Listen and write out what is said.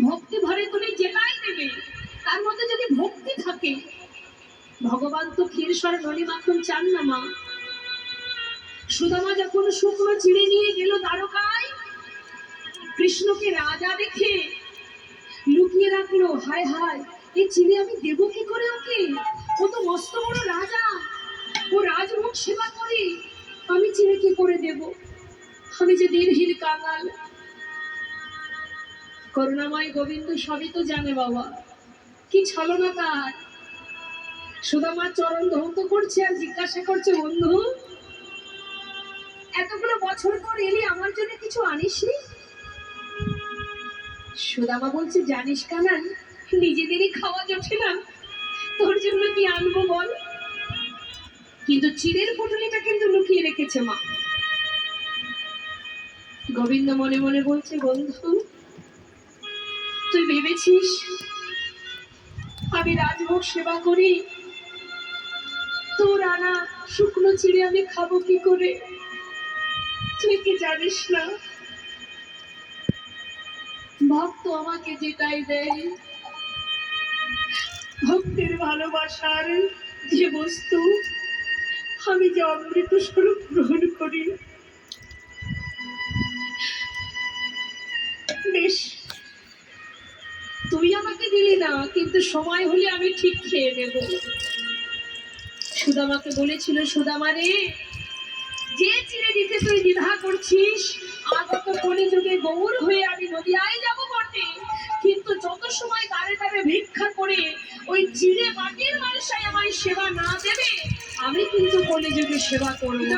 ভক্তি ভরে তুমি যেটাই দেবে তার মধ্যে যদি ভক্তি থাকে, ভগবান তো ক্ষীরসর নলি মাখন চান না মা। সুদামা যখন শুকনো চিড়ে নিয়ে গেল দ্বারকায়, কৃষ্ণকে রাজা দেখে লুকিয়ে রাখলো। হায় হায়, এই চিড়ে আমি দেবো কি করে ওকে? ও তো মস্ত বড় রাজা, ও রাজভোগ সেবা করে, আমি চিড়ে কি করে দেব? আমি যে দিনহীন কাঙাল। করুণাময় গোবিন্দ সবই তো জানে বাবা, কি ছলনা তার। সুদামার চরণ ধৌত করছে আর জিজ্ঞাসা করছে, বন্ধু এতগুলো বছর পর এলি, আমার জন্য কিছু আনিসনি? সুদামা বলছে, জানিস কানাই, নিজেদেরই খাওয়া জোটে না, তোর জন্য কি আনবো বল? কিন্তু চিড়ের পুটুলিটা কিন্তু লুকিয়ে রেখেছে মা। গোবিন্দ মনে মনে বলছে, বন্ধু তুই ভেবেছিস আমি রাজভোগ সেবা করি, তোর আনা শুকনো চিড়ে আমি খাবো কি করে? তুই কি জানিস না ভক্ত আমাকে যেটাই দেয়, ভক্তির ভালোবাসার যে বস্তু, আমি যে অমৃত স্বরূপ গ্রহণ করি। বেশ, তুই আমাকে দিলি না, কিন্তু সময় হলে আমি ঠিক খেয়ে নেব। সুদামাকে বলেছিল, সুদামা রে, যে চিড়ে দিতে তুই দ্বিধা করছিস, আগত কলিযুগে গৌর হয়ে আমি নদিয়ায় যাব বটে, কিন্তু যত সময় দাঁড়ে দাঁড়ে ভিক্ষা করে ওই চিড়ে মাটির মানুষাই আমায় সেবা না দেবে, আমি কিন্তু কলিযুগে সেবা করব।